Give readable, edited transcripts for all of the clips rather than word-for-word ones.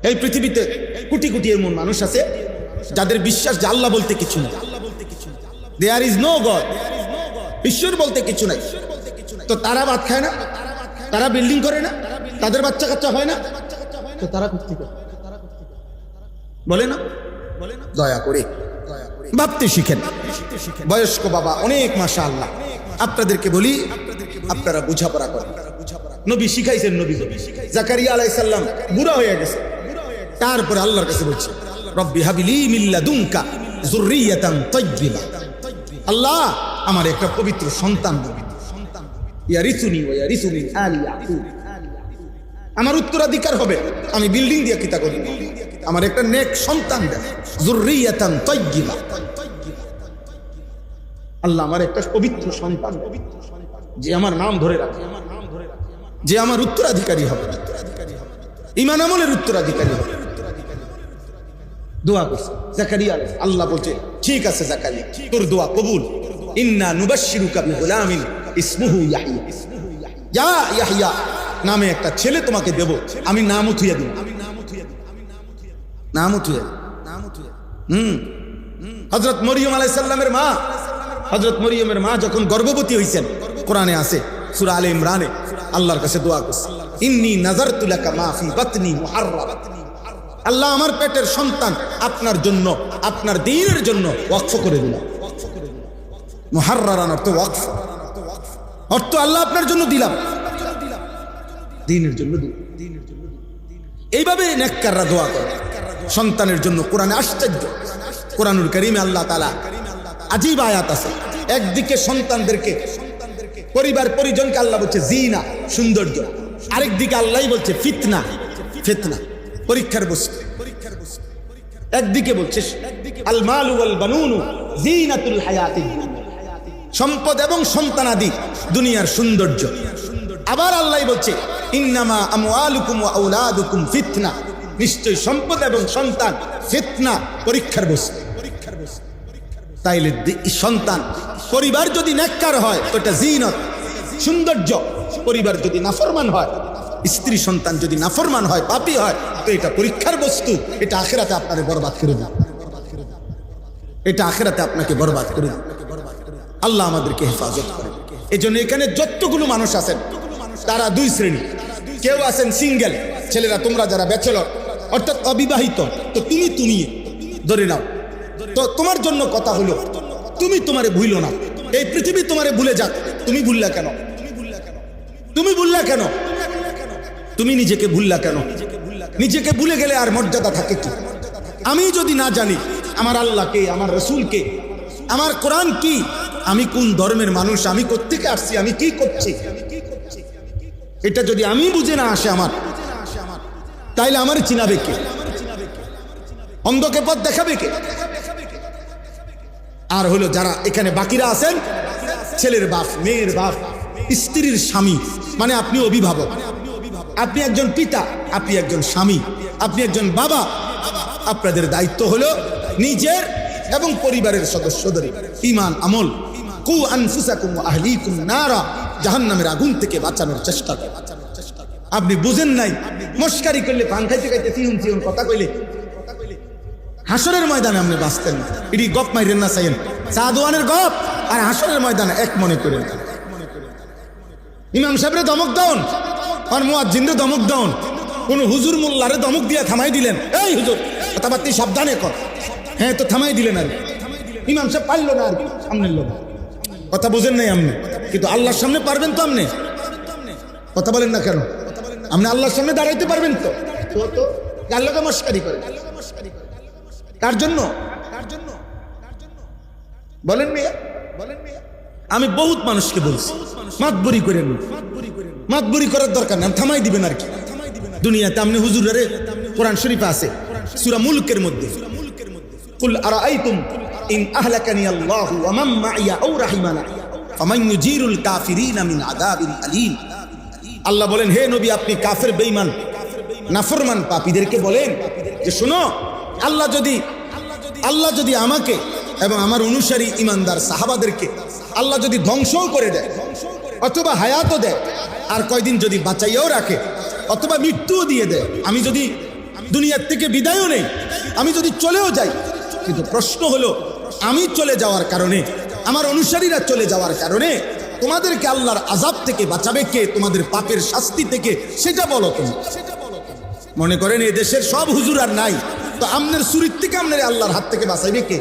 এই পৃথিবীতে কোটি কোটি এমন মানুষ আছে যাদের বিশ্বাস যে আল্লাহ বলতে কিছু না, দেয়ার ইজ নো গড, ঈশ্বর বলতে কিছু নাই। তো তারা ভাত খায় না, তারা বিল্ডিং করে না, তাদের বাচ্চা কাচ্চা হয় না, তো তারা করতে বলে না? দয়া করে ভাবতে শিখেন। বয়স্ক বাবা অনেক, মাশাআল্লাহ। আপনাদেরকে বলি, আপনারা বোঝাপড়া করেন। নবী শিখাইছেন, নবী জাকারিয়া আলাইহিস সালাম বুড়া হয়ে গেছে, তারপরে আল্লাহর কাছে বলছে রব্বি হাবিলি মিন লাদুনকা যুররিয়াতান তাইয়্যিবা, আল্লাহ আমার একটা পবিত্র সন্তান দাও, ইয়ারিসুনি ওয়া ইয়ারিসু মিন আলি ইয়াকুব, আমার উত্তরাধিকার হবে, আমি বিল্ডিং দিয়ে কিতা করি, আমার একটা নেক সন্তান দাও, যুররিয়াতান তাইয়্যিবা, আল্লাহ আমার একটা পবিত্র সন্তান যে আমার নাম ধরে রাখে, যে আমার উত্তরাধিকারী হবে, ঈমান আমলের উত্তরাধিকারী হবে। দোয়া করছে জাকারিয়া, আল্লাহ বলছে ঠিক আছে জাকারিয়া, তোর দোয়া কবুল। ইন্না নুবাশশিরুকা বিগুলামিন ইসমুহু ইয়াহইয়া, ইয়া ইয়াহইয়া নামে একটা ছেলে তোমাকে দেব, আমি নাম উঠিয়ে দিব, নাম উঠিয়ে। হযরত মরিয়ম আলাইহিস সালামের মা, হযরত মরিয়মের মা যখন গর্ভবতী হইছেন, কোরআনে আছে সূরা আলে ইমরানে, আল্লাহর কাছে দোয়া করছে ইন্নী নাযারতু লাকা মা ফি বাতনি মুহাররারা, আল্লাহ আমার পেটের সন্তান আপনার জন্য, আপনার দ্বীনের জন্য ওয়াকফ করে দিলাম। মুহাররারান অর্থ ওয়াকফ, অর্থ আল্লাহ আপনার জন্য দিলাম, দ্বীনের জন্য দিলাম। এইভাবে নেককাররা দোয়া করে সন্তানের জন্য। কোরআনে আশ্চর্য, কোরআনুল কারীমে আল্লাহ তাআলা আজীব আয়াত আছে। একদিকে সন্তানদেরকে, পরিবার পরিজনকে আল্লাহ বলছে জিনা, সৌন্দর্য, আরেকদিকে আল্লাহ বলছে ফিতনা, ফিতনা, পরীক্ষার বস্তু। একদিকে বলছে আল মালু ওয়াল বানুনু জিনাতুল হায়াতিদ দুনিয়া, সম্পদ এবং সন্তানাদি দুনিয়ার সৌন্দর্য। আবার আল্লাহ বলছে ইন্নামা আমওয়ালুকুম ওয়া আওলাদুকুম ফিতনা, নিশ্চয় সম্পদ এবং সন্তান ফিতনা, পরীক্ষার বস্তু। তাইলে সন্তান, পরিবার যদি নেককার হয় তো এটা জিনত, সৌন্দর্য। পরিবার যদি নাফরমান হয়, স্ত্রী সন্তান যদি নাফরমান হয়, পাপী হয়, তো এটা পরীক্ষার বস্তু। এটা আখিরাতে আপনাকে বরবাদ করে দেবে, এটা আখিরাতে আপনাকে বরবাদ করে দেবে। আল্লাহ আমাদেরকে হেফাজত করে। এই জন্য এখানে যতগুলো মানুষ আছেন তারা দুই শ্রেণী। কেউ আছেন সিঙ্গেল, ছেলেরা তোমরা যারা ব্যাচেলর অর্থাৎ অবিবাহিত, তো তুমি ধরে নাও। তো তোমার জন্য কথা হলো, তুমি তোমারে ভুলো না, এই পৃথিবী তোমারে ভুলে যাক, তুমি ভুললা কেন? তুমি ভুললা কেন? তুমি নিজেকে ভুললা কেন? নিজেকে ভুলে গেলে আর মর্যাদা থাকে কি? আমি যদি না জানি আমার আল্লাহকে, আমার রসুলকে, আমার কোরআন কি, আমি কোন ধর্মের মানুষ, আমি কোত্থেকে আসছি, আমি কি করছি, এটা যদি আমি বুঝে না আসে আমার, তাইলে আমার চিনাবে কে? অন্ধকে পথ দেখাবে কে? আর হলো যারা এখানে বাকিরা আছেন, ছেলের বাপ, মেয়ের বাপ, স্ত্রীর স্বামী, মানে আপনি অভিভাবক, আপনি একজন পিতা, আপনি একজন স্বামী, আপনি একজন বাবা। আপনাদের দায়িত্ব হলো নিজের এবং পরিবারের সদস্যদের ঈমান আমল, কু আনফুসাকুম ওয়া আহলিকুম নারা, জাহান্নামের আগুন থেকে বাঁচানোর চেষ্টা করেন। আপনি বুঝেন নাই, মস্কারি করলে, পান খাইতে খাইতে তিউন কথা কইলে হাসরের ময়দানে আপনি বাঁচতেন না। এটি গপ মাইরেন না, চাইেন সাদওয়ানের গপ আর হাসরের ময়দানে এক মনে করেন। ইমাম সাহেবরে ধমক দাউন আর মুয়াজ্জিনরে ধমক দাউন, কোন হুজুর মোল্লারে ধমক দিয়ে থামাই দিলেন, এই হুজুর কথাবার্তি সাবধানে কর, হ্যাঁ তো থামাই দিলেন। আর ইমাম সাহেব পারল না, আর সামনের লোক কথা বুঝেন নাই আপনি, কিন্তু আল্লাহর সামনে পারবেন তো? আপনি কথা বলেন না কেন? আপনি আল্লাহর সামনে দাঁড়াইতে পারবেন তো? তো কার লোকে মস্কারি করে, কার জন্য বলেন মিয়া? আমি বহুত মানুষকে বলছি মাতবরি করেন, মাতবরি করার দরকার নেই, থামাই দিবেন আর কি। দুনিয়াতে আপনি হুজুরের কোরআন শরীফে আছে সূরা মুলকের মধ্যে, কুল আরাআইতুম ইন আহলাকানি আল্লাহু ওয়া মান মাইয়া আও রাহিমানা ফামান ইউজিরুল কাফিরিনা মিন আযাবিন আলীম। আল্লাহ বলেন, হে নবী আপনি কাফের, বেঈমান, নাফরমান পাপীদেরকে বলেন যে শোনো, আল্লাহ যদি আমাকে এবং আমার অনুসারী ইমানদার সাহাবাদেরকে আল্লাহ যদি ধ্বংসও করে দেয় অথবা হায়াতও দেয়, আর কয়দিন যদি বাঁচাইয়াও রাখে অথবা মৃত্যুও দিয়ে দেয়, আমি যদি দুনিয়ার থেকে বিদায়ও নেই, আমি যদি চলেও যাই, কিন্তু প্রশ্ন হলো আমি চলে যাওয়ার কারণে, আমার অনুসারীরা চলে যাওয়ার কারণে তোমাদেরকে আল্লাহর আযাব থেকে বাঁচাবে কে, তোমাদের পাপের শাস্তি থেকে সেটা বলো তুমি। মনে করেন এই দেশের সব হুজুর আর নাই, তো আমনের চুরির থেকে আমনের আল্লাহর হাত থেকে বাঁচাইবে কে?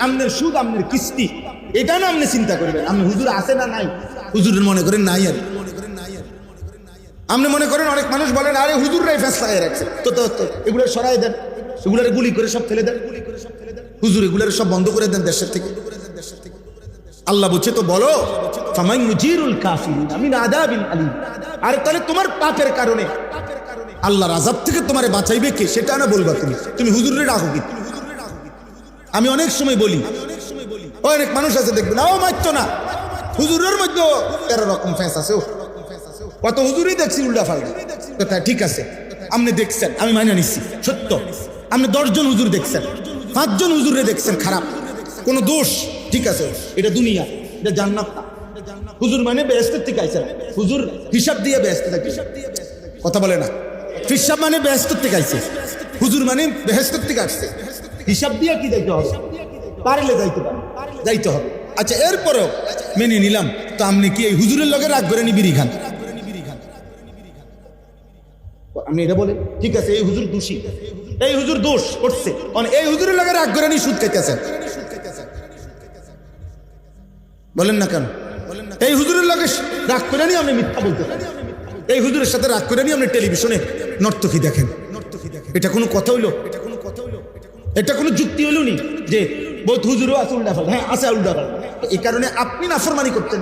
আমনের সুদ, আমনের কিস্তি, এটা না আপনি চিন্তা করবেন। আপনি হুজুর আছে না নাই, হুজুরের মনে করেন নাই। আর আপনি মনে করেন অনেক মানুষ বলেন আরে হুজুররাই ফেস লাগাই রাখছে, তো এগুলো সরাই দেন, এগুলার গুলি করে সব ফেলে দেন, হুজুর এগুলার সব বন্ধ করে দেন দেশের থেকে। আল্লাহ বলছে তো বলো ফামান মুজিরুল কাফিরিন মিন আযাবিন আলীম। আরে তাহলে তোমার পাপের কারণে আল্লাহর আযাব থেকে তোমারে বাঁচাইবে কে সেটা না বলবা তুমি, তুমি হুজুরে ডাকো কি? আমি অনেক সময় বলি, অনেক মানুষ আছে দেখবেন ও মারতো না, হুজুরের মধ্যে 13 রকম ফেস আছে, কত হুজুরই দেখছি উল্টা ফাল্টা। ঠিক আছে, আপনি দেখছেন, আমি মাইনা নিচ্ছি, সত্য। আপনি 10 জন হুজুর দেখছেন, 5 জন হুজুরে দেখছেন খারাপ, কোনো দোষ, ঠিক আছে, এটা দুনিয়া, এটা জান্নাত না। হুজুর মানে বেহেশতের থেকে আইছে, হুজুর হিসাব দিয়ে বেহেশতে থাকে, কথা বলে না। হিসাব মানে বেহেশতের থেকে আইছে, হুজুর মানে বেহেশতের থেকে আসছে, হিসাব দিয়ে কি যাইতে হবে, পারলে যাইতে হবে। আচ্ছা এরপরেও মেনে নিলাম, তো আপনি কি এই হুজুরের লগে রাগ করে বিড়ি খান? আপনি এটা বলেন ঠিক আছে এই হুজুর দোষী, এই হুজুর দোষ করছে, এই হুজুরের লগে রাগ করে সুদ খাইতেছেন, বলেন না কেন? এই হুজুরের লগে রাগ করে আপনি মিথ্যা বলতে পারেন, এই হুজুরের সাথে রাগ করে আপনি টেলিভিশনে নর্তকী দেখেন, এটা কোনো কথা হইলো? এটা কোনো যুক্তি হইল নি যে বহুত হুজুরও আছে উল্টা ফাল? হ্যাঁ আছে উল্টা ফাল, এই কারণে আপনি নাফরমানি করতেন।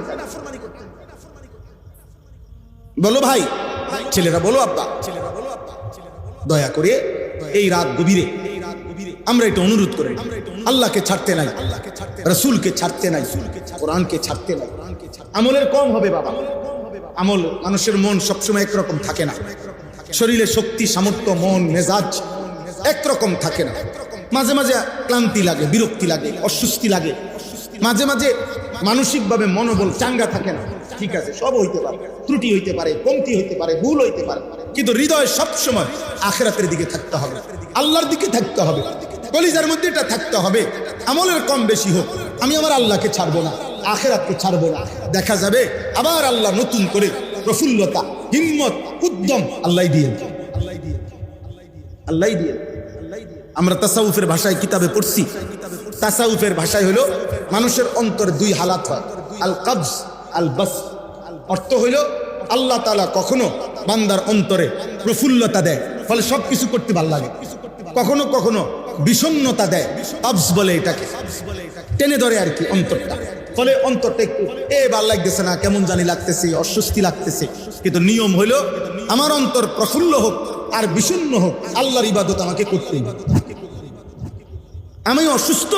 বলো ভাই, ছেলেরা বলো আব্বা, দয়া করে এই রাত গভীরে আমরা এটা অনুরোধ করি, আল্লাহকে ছাড়তে নাই, রাসূলকে ছাড়তে নাই, কোরআনকে ছাড়তে নাই। আমলের কম হবে বাবা, আমল, মানুষের মন সবসময় একরকম থাকে না, শরীরে শক্তি সামর্থ্য মন মেজাজ একরকম থাকে না, মাঝে মাঝে ক্লান্তি লাগে, বিরক্তি লাগে, অস্বস্তি লাগে, মাঝে মাঝে মানসিকভাবে মনোবল চাঙ্গা থাকে না, ঠিক আছে, সব হইতে পারে, ত্রুটি হইতে পারে, কমতি হইতে পারে, ভুল হইতে পারে, কিন্তু হৃদয় সবসময় আখিরাতের দিকে থাকতে হবে, আল্লাহর দিকে থাকতে হবে, কলিজার মধ্যে এটা থাকতে হবে। আমলের কম বেশি হোক, আমি আমার আল্লাহকে ছাড়বো না, আখিরাতকে ছাড়বো না। দেখা যাবে আবার আল্লাহ নতুন করে প্রফুল্লতা, হিম্মত, উদ্যম আল্লাহ দিয়ে, আল্লাহ দিয়ে। আমরা তাসাউফের ভাষায় কিতাবে পড়ছি, তাসাউফের ভাষায় হলো মানুষের অন্তরে 2 হালাত হয়, আল কবজ আল বাস। অর্থ হইল আল্লাহ তাআলা কখনো বান্দার অন্তরে প্রফুল্লতা দেয়, ফলে সবকিছু করতে ভালো লাগে, কখনো কখনো বিষণ্ণতা দেয়, কবজ বলে এটাকে, টেনে ধরে আর কি অন্তরটা, ফলে অন্তরটা একটু ভাল লাগতেছে না, কেমন জানি লাগতেছে, অস্বস্তি লাগতেছে। কিন্তু নিয়ম হইল আমার অন্তর প্রফুল্ল হোক আর বিষণ্ণ হোক, আল্লাহর ইবাদত আমাকে করতেই হবে। আমি অসুস্থ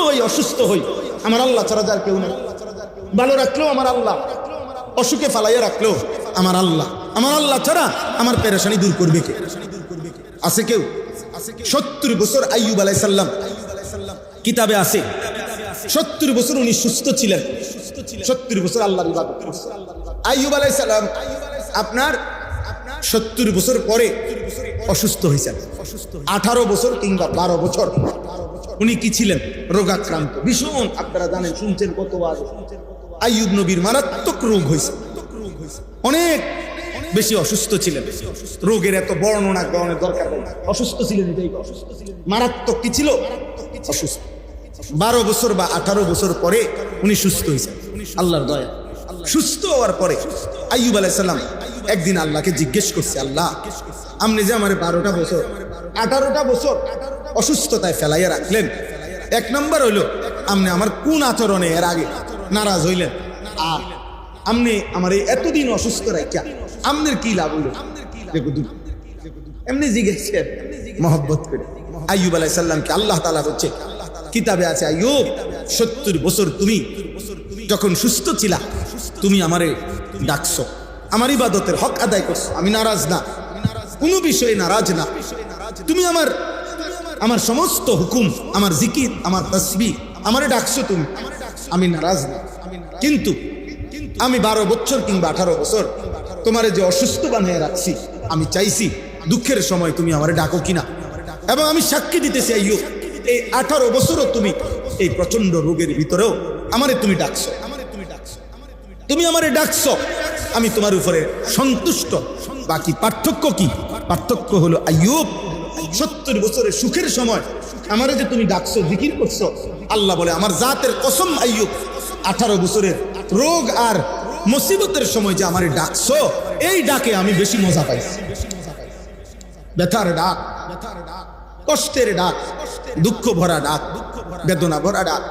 হই, আমার আল্লাহ ছাড়া যার কেউ নেই, ভালো রাখলেও আমার আল্লাহ, অসুখে ফালাইয়া রাখলেও আমার আল্লাহ ছাড়া আমার পেরেশানি দূর করবে কে? আছে কেউ? 70 বছর আইয়ুব আলাইহিস সালাম কিতাবে আছে, 70 বছর উনি সুস্থ ছিলেন, 70 বছর আল্লাহর ইবাদত করছেন। আইয়ুব আলাইহিস সালাম আপনার 70 বছর পরে অসুস্থ হয়েছেন, 18 বছর কিংবা 12 বছর উনি কি ছিলেন? রোগাক্রান্ত, ভীষণ, আপনারা জানেন, শুনছেন কতবার আইয়ুব নবীর মারাত্মক রোগ হয়েছে, অনেক বেশি অসুস্থ ছিলেন, রোগের এত বর্ণনা গ্রহণের দরকার নেই, অসুস্থ ছিলেন, মারাত্মক কি ছিল? অসুস্থ। 12 বছর বা 18 বছর পরে উনি সুস্থ হয়েছেন, আল্লাহর দয়া। সুস্থ হওয়ার পরে আইয়ুব আলাইহিস সালাম একদিন আল্লাহকে জিজ্ঞেস করছে, আল্লাহ আপনি যে আমার 12টা বছর 18টা বছর অসুস্থতায় ফেলাইয়া রাখলেন, 1 নম্বর হইল আপনি আমার কোন আচরণে এর আগে নারাজ হইলেন, আর আপনি আমার এতদিন অসুস্থ রাখিয়া আপনার কি লাভ হইল? এমনি জিজ্ঞেসেন মহব্বত করে। আইয়ুব আলাইহিস সালামকে আল্লাহ তাআলা বলছে, কিতাবে আছে, আইয়ুব 70 বছর তুমি যখন সুস্থ ছিলা তুমি আমারে ডাকছো, আমার ইবাদতের হক আদায় করছো, আমি নারাজ না, কোনো বিষয়ে নারাজ না, তুমি আমার সমস্ত হুকুম, আমার জিকির, আমার তাসবিহ, আমারে ডাকছো তুমি, আমি নারাজ না। কিন্তু আমি 12 বছর কিংবা 18 বছর তোমারে যে অসুস্থ বানিয়ে রাখছি, আমি চাইছি দুঃখের সময় তুমি আমারে ডাকো কিনা, এবং আমি সাক্ষী দিতেছি আইয়ুব, এই 18 বছরও তুমি এই প্রচন্ড রোগের ভিতরেও আমারে তুমি ডাকছো, তুমি আমারে ডাকছো, আমি তোমার উপরে সন্তুষ্ট। বাকি পার্থক্য কি? পার্থক্য হলো আইয়ুব 70 বছরের সুখের সময় আমারে যে তুমি ডাকছো, জিকির করছো, আল্লাহ বলে আমার জাতের কসম আইয়ুব 18 বছরের রোগ আর মুসিবতের সময় যে আমারে ডাকছো, এই ডাকে আমি বেশি মজা পাইছি। ব্যথার ডাক, কষ্টের ডাক, দুঃখ ভরা ডাক, বেদনা ভরা ডাক।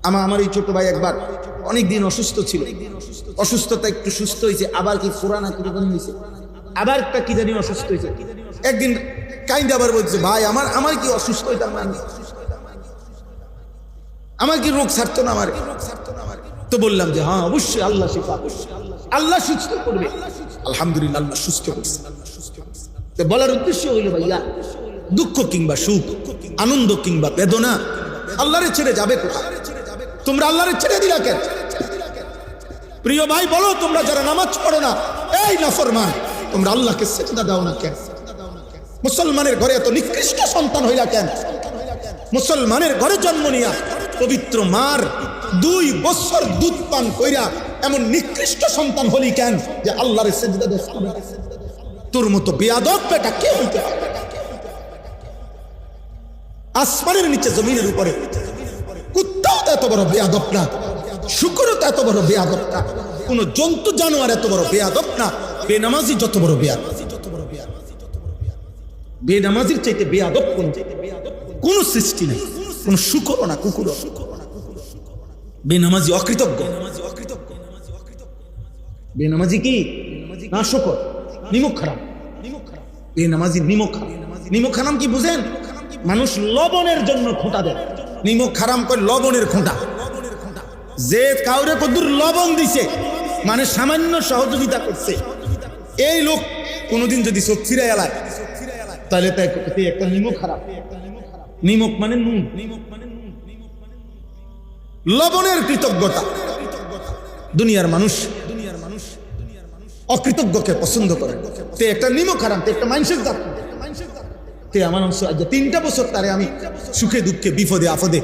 আমার এই ছোট ভাই একবার অনেকদিন অসুস্থ ছিল, অসুস্থতা একটু সুস্থ হয়েছে, আবার কি পুরানা কি জানি হয়েছে, আবার একটা কি জানি অসুস্থ হয়েছে। একদিন কাইন্ডে আবার বলছে, ভাই আমার কি অসুস্থ হইতাম না, আমার কি রোগ ছাড়তো না আমার? তো বললাম যে হ্যাঁ অবশ্যই আল্লাহ শিফা, আল্লাহ সুস্থ করবে। আলহামদুলিল্লাহ আল্লাহ সুস্থ করছে। তো বলার উদ্দেশ্য হইল ভাইয়া, দুঃখ কিংবা সুখ, আনন্দ কিংবা বেদনা আল্লাহরে ছেড়ে যাবে কোথায়? তোমরা আল্লাহরে ছেড়ে দিলা কেন? প্রিয় ভাই বলো, তোমরা যারা নামাজ পড়ো না, এই নাফরমান, তোমরা আল্লাহকে সেজদা দাও না কেন? মুসলমানের ঘরে এত নিকৃষ্ট সন্তান হইলা কেন? মুসলমানের ঘরে জন্ম নিয়া পবিত্র মার 2 বছর দুধ পান কইরা এমন নিকৃষ্ট সন্তান হলি কেন যে আল্লাহর সেজদা দেস? তোর মতো বেয়াদব বেটা কে হইতে পারে? আসমানের নিচে জমিনের উপরে কুত্তাও তো এত বড় বেয়াদব না, শুকরও তো এত বড় বেয়াদব না, কোন জন্তু জানোয়ার এত বড় বেয়াদব না, বেনামাজি যত বড় বেয়াদব। বেনামাজির চাইতে বেয়াদব কোন সৃষ্টি নেই, কোন শুকরও না, কুকুরও। বেনামাজি অকৃতজ্ঞ, বেনামাজি কি না শুকর, নিমক খারাপ। বেনামাজি নিমক হারাম। নিমক হারাম কি বুঝেন? মানুষ লবণের জন্য খোঁটা দেয়, নিমক হারাম করে লবণের খোঁটা। যে কাউরে কদ্দুর লবণ দিছে মানে সামান্য সহযোগিতা করছে, এই লোক কোনোদিন যদি চোখ ছিঁড়ে এলায় তাহলে তাই একটা নিমক হারাম। নিমক মানে নুন, লবণের কৃতজ্ঞতা। দুনিয়ার মানুষ অকৃতজ্ঞকে পছন্দ করে। তে একটা নিমক হারাম, তে একটা মানুষের জাত। তে আমার অংশ 3টা বছর তারে আমি সুখে দুঃখে বিপদে আপদে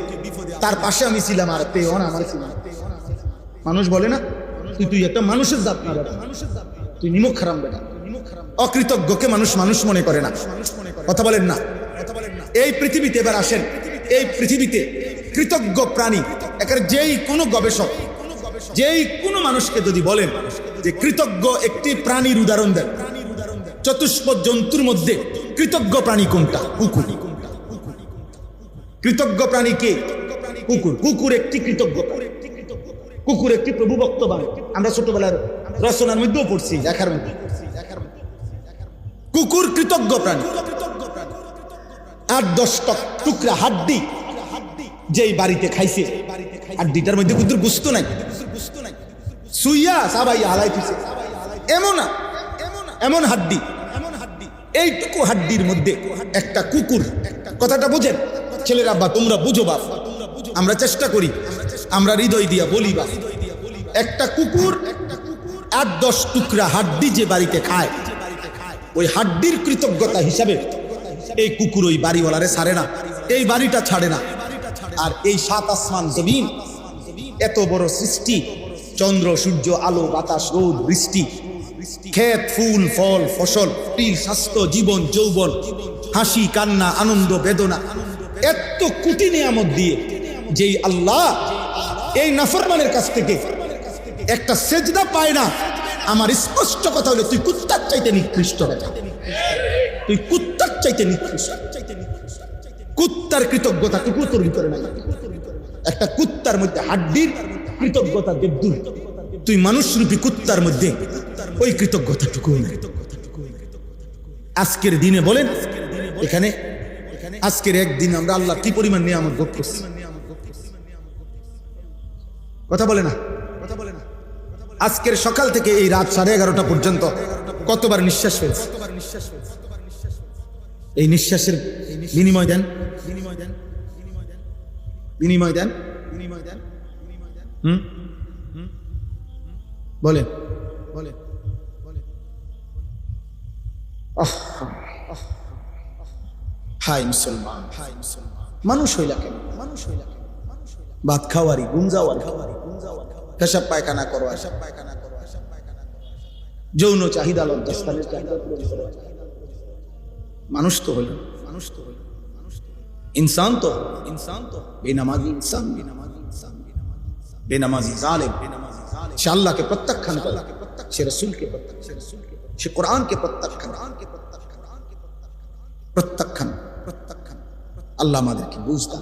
তার পাশে আমি ছিলাম, আর তে আমার ছিলাম। মানুষ বলে না তুই একটা মানুষের জাত না বেটা, তুই নিমক হারাম বেটা। অকৃতজ্ঞকে মানুষ মানুষ মনে করে না। কথা বলেন না? এই পৃথিবীতে এবার আসেন, এই পৃথিবীতে কৃতজ্ঞ প্রাণী একের যেই কোনো গবেষক, যেই কোনো মানুষকে যদি বলেন যে কৃতজ্ঞ একটি প্রাণীর উদাহরণ দেন, চতুষ্পদ জন্তুর মধ্যে কৃতজ্ঞ প্রাণী কোনটা? কুকুর। কৃতজ্ঞ প্রাণী কে? কুকুর। কুকুর একটি কৃতজ্ঞ প্রাণী, কুকুর একটি প্রভুভক্তবান। আমরা ছোটবেলার রচনার মধ্যেও পড়ছি, লেখার মধ্যে কুকুর কৃতজ্ঞ প্রাণী। 8-10 টুকরা হাড্ডি যেই বাড়িতে খাইছে, হাড্ডিটার মধ্যে কুকুর গুস্ত নাই, সুইয়া সাবাই হালাই দিছে, এমন হাড্ডি, এইটুকু হাড্ডির মধ্যে একটা কুকুর। কথাটা বুঝেন ছেলের আব্বা, তোমরা বুঝো বাপ, আমরা চেষ্টা করি, আমরা হৃদয় দিয়া বলি বাপ। একটা কুকুর 8-10 টুকরা হাড্ডি যে বাড়িতে খায়, ওই হাড্ডির কৃতজ্ঞতা হিসাবে এই কুকুর ওই বাড়িওয়ালারে ছাড়ে না, এই বাড়িটা ছাড়ে না। আর এই 7 আসমান জমিন, এত বড় সৃষ্টি, চন্দ্র সূর্য আলো বাতাস রোদ বৃষ্টি, ক্ষেত ফুল ফল ফসল, স্বাস্থ্য জীবন যৌবন, হাসি কান্না আনন্দ বেদনা, এত কোটি নিয়ামত দিয়ে যেই আল্লাহ এই নাফরমানের কাছ থেকে একটা সেজদা পায় না, আমার স্পষ্ট কথা হলো তুই কুত্তার চাইতে নিকৃষ্ট, তুই কুত্তার চাইতে নিকৃষ্ট। কুত্তার কৃতজ্ঞতা টুকু তোর ভিতরে নাই। একটা কুত্তার মধ্যে হাড্ডির কৃতজ্ঞতা দেবদূর, তুই মানুষরূপী কুত্তার মধ্যে ওই কৃতজ্ঞতাটুকু নাই। আজকের দিনে বলেন এখানে, আজকের একদিন আমরা আল্লাহ কি পরিমাণ নিয়ামত ভোগ করছি? কথা বলে না? আজকের সকাল থেকে এই রাত 11:30 পর্যন্ত কতবার নিঃশ্বাস ফেলছি? এই নিঃশ্বাসের বিনিময় দেন, বিনিময় দেন। বলেন বলেন। হাই মুসলমান, মানুষ হইলা কেন? ভাত খাওয়ারি, গুঞ্জাওয়ার খাওয়ারি, পেশাব পায়খানা করো, যৌন চাহিদা, লজ্জাস্থানের চাহিদা পূরণ করো। মানুষ তো হইল, ইনসান তো বেনামাজি ইনসান, বেনামাজি জালেম। সে আল্লাহকে প্রত্যাখ্যান করে, সে রসুলকে প্রত্যাখ্যান, সে কোরআনকে প্রত্যাখ্যান। আল্লাহ আমাদেরকে বুঝতে